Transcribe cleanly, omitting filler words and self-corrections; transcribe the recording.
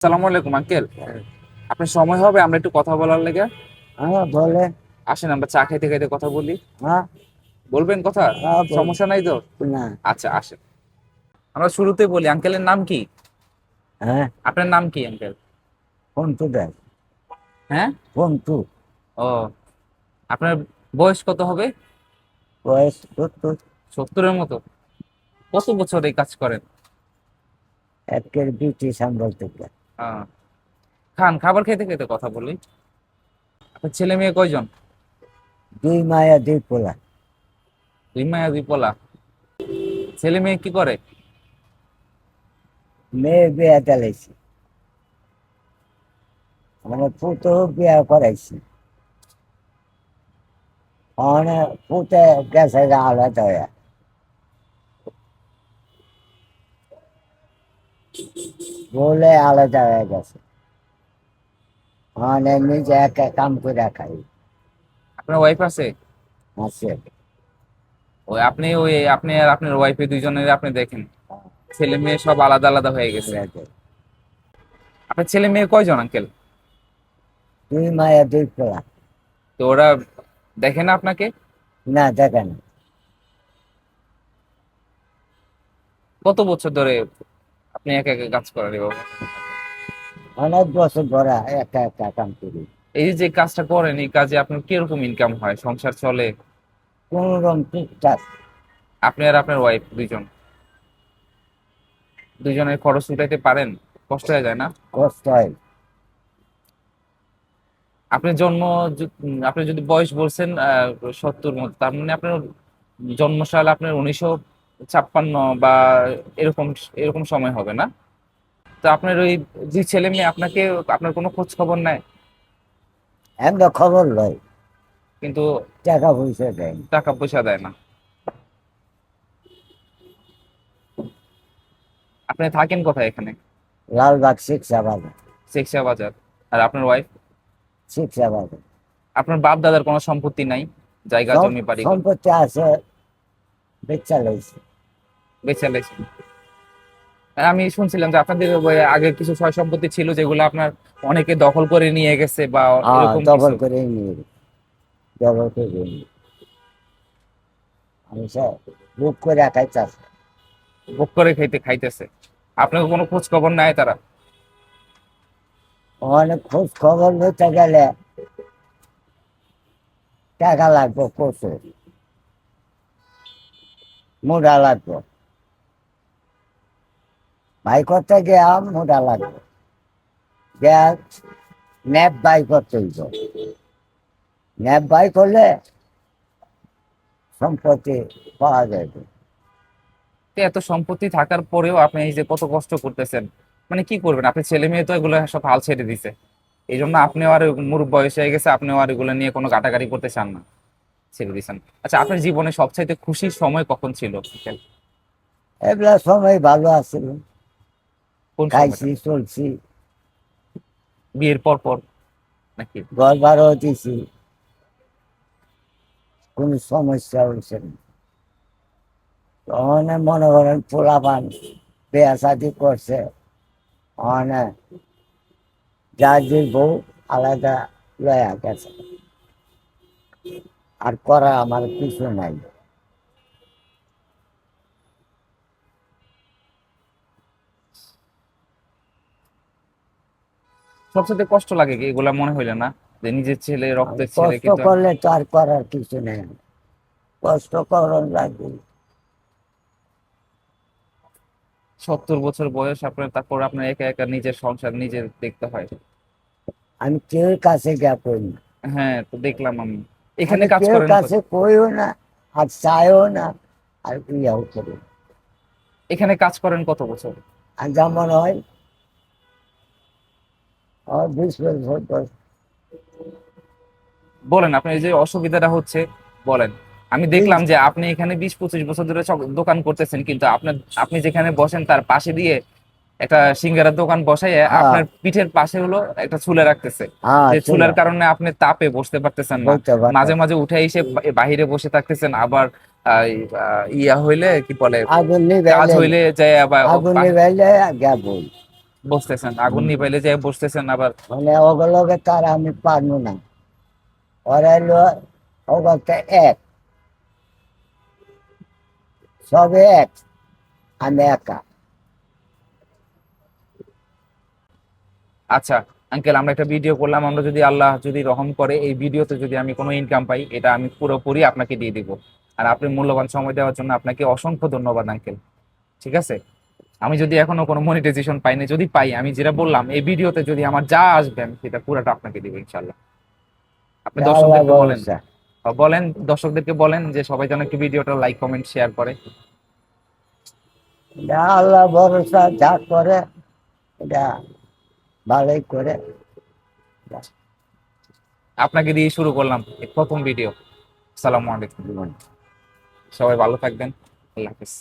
সালামু আলাইকুম আঙ্কেল। আপনার সময় হবে আমরা একটু কথা বলার লেগে? হ্যাঁ বলে। আসেন আমরা চা খাইতে খাইতে কথা বলি। হ্যাঁ। বলবেন কথা? হ্যাঁ বল। সমস্যা নাই তো? না। আচ্ছা আসেন। আমরা শুরুতে বলি আঙ্কেলের নাম কি? হ্যাঁ। আপনার নাম কি আঙ্কেল? ফোন তো দেয়। হ্যাঁ। ফোন তো। ও, আপনার বয়স কত হবে? বয়স তো 70-এর মতো? কত বছর এই কাজ করেন? একের ব্রিটিশ আমল থেকে। আহ, খান খাবার খেতে খেতে কথা বলি। আপনার ছেলে মেয়ে কয়জন? দুই মায়া দুই পোলা। দুই মায়া দুই পোলা। ছেলে মেয়ে কি করে? মেয়ে বিয়া চালাইছি, মানে পুতো বিয়া করাইছি। মানে পুতে গেছে গা আলাদা হয়ে, বলে আলাদা হয়ে গেছে। মানে নিজে একা কাম করে খাই। আপনার ওয়াইফ আছে? আছে। আপনি আর আপনার ওয়াইফে দুইজনের আপনি দেখেন, ছেলে মেয়ে সব আলাদা আলাদা হয়ে গেছে। আলাদা। আপনার ছেলে মেয়ে কয়জন আঙ্কেল? দুই মায়া দুই পোলা। তো ওরা দেখে না আপনাকে? না দেখে না। কত বছর ধরে আপনি একা একা কাজ করেন এভাবে? অনেক বছর ধরে একা একা কাম করি। এই যে কাজটা করেন, এই কাজে আপনার কিরকম ইনকাম হয়, সংসার চলে? কোন রকম টুকটাক। আপনি আর আপনার ওয়াইফ দুইজনের খরচ উঠাইতে পারেন? কষ্ট হয়ে যায় না? কষ্ট হয়। আপনি আপনি যদি বয়স বলছেন 70 মতো, তার মানে আপনার জন্মসাল আপনার 1956 বা এরকম এরকম সময় হবে না? তো আপনার ওই যে ছেলে মেয়ে আপনাকে, আপনার কোনো খোঁজ খবর নেয়? আমরা খবর লই, কিন্তু টাকা পয়সা দেয়নি। টাকা পয়সা দেয় না। আপনি থাকেন কোথায় এখানে? লালবাগ শিক্ষা বাজার। শেখসা বাজার। আর আপনার ওয়াইফ? শিক্ষা বাজার। আপনার বাপ দাদার কোনো সম্পত্তি নাই? জায়গা জমি বাড়ি ঘর সম্পত্তি আছে, বেচা লইছে। বেচে লাইছেন? আর আমি শুনছিলাম যে আপনাদের ওই আগে কিছু সয় সম্পত্তি ছিল যেগুলো আপনার অনেকে দখল করে নিয়ে গেছে বা হ্যাঁ এরকম ডবল কিছু। করে নিয়ে গেছে, ডবল করে নিয়ে। আমি স্যার বুক করে খাইতেছে। ভোগ করে খাইতেছে? আপনাকে কোনো খোঁজ খবর নেয় তারা? অনেক খোঁজ খবর নিতে গেলে টাকা লাগবে, প্রচুর মুড়া লাগবে। ভাই করতে গিয়া মুড়া লাগবে, গ্যাস ন্যাপ বাই করতে হইব। ন্যাপ বাই করলে সম্পত্তি পাওয়া যাবে। তো এত সম্পত্তি থাকার পরেও আপনি এই যে কত কষ্ট করতেছেন, মানে কি করবেন? আপনি ছেলে মেয়ে তো এগুলো সব হাল ছেড়ে দিছে, এই জন্য আপনিও আর মুরুব বয়স হয়ে গেছে, আপনিও আর এগুলো নিয়ে কোনো ঘাটাঘাটি করতে চান না, ছেড়ে দিছেন। আচ্ছা, আপনার জীবনে সবচাইতে খুশির সময় কখন ছিল? এগুলা সময় ভালো আছিল, কোন সময়টা? খাইছি চলছি, বিয়ের পর পর নাকি? ঘর ভাড়াও দিছি, কোনো সমস্যা হয়েছে না। তখন মনে করেন পোলাপান বিয়া শাদি করছে, অনেক যার যে বউ আলাদা লয়া গেছে, আর করা আমার কিছু নাই। সবচেয়ে কষ্ট লাগে কি এগুলা মনে হইলে না, যে নিজের ছেলে, আর রক্তের ছেলে, কষ্ট কিন্তু করলে তো আর করার কিছু নেই, কষ্ট করন লাগবে। 70 বছর বয়স আপনার, তারপর আপনার একা একা নিজের সংসার নিজের দেখতে হয়। আমি কেউ কাছে গিয়া করি না, হ্যাঁ, তো দেখলাম আমি। এখানে আমি কাজ কেউ করেন কাছে কইও না, আর চাইও না, আর ইয়াও করি না। এখানে কাজ করেন কত বছর? আর যেমন হয় আমার 20 বছর বলেন আপনার এই যে অসুবিধাটা হচ্ছে, বলেন। আমি বিশ। দেখলাম যে আপনি এখানে 20-25 বছর ধরে দোকান করতেছেন, কিন্তু আপনি যেখানে বসেন তার পাশে দিয়ে একটা সিঙ্গারার দোকান বসাই, হ্যাঁ। আপনার পিঠের পাশে হলো একটা চুলা রাখতেছে। হ্যাঁ যে ছিল। চুলার কারণে আপনি তাপে বসতে পারতেছেন না, বলতে মাঝে পারতাম। মাঝে উঠে এসে বাহিরে বসে থাকতেছেন। আবার ইয়া হইলে কি বলে, আগুন কাজ নিভাইলে, হইলে যায় আবার আগুন নিভাইলে গিয়া বই। বসতেছেন, আগুন নিভাইলে যে বসতেছেন আবার। মানে ওগুলোকে তার আমি পারবো না, ওরা হলো ওগুলোকে এক, সবে এক, আমি একা। আচ্ছা আঙ্কেল, আমরা একটা ভিডিও করলাম, আমরা যদি আল্লাহ যদি রহম করে এই ভিডিওতে যদি আমি কোনো ইনকাম পাই, এটা আমি পুরোপুরি আপনাকে দিয়ে দিব। আর আপনি মূল্যবান সময় দেওয়ার জন্য আপনাকে অসংখ্য ধন্যবাদ আঙ্কেল। ঠিক আছে, আমি যদি এখনো কোনো মনিটাইজেশন পাইনি, যদি পাই আমি যেটা বললাম এই ভিডিওতে যদি আমার যা আসবেন সেটা পুরোটা আপনাকে দিব ইনশাল্লাহ। আপনি আল্লাহ দর্শকদেরকে বলেন, ভরসা। বলেন দর্শকদেরকে বলেন যে সবাই যেন একটু ভিডিওটা লাইক কমেন্ট শেয়ার করে। এটা আল্লাহ ভরসা, যা করে এটা ভালোই করে। আপনাকে দিয়ে শুরু করলাম এই প্রথম ভিডিও। আসসালামু আলাইকুম, সবাই ভালো থাকবেন, আল্লাহ হাফিজ।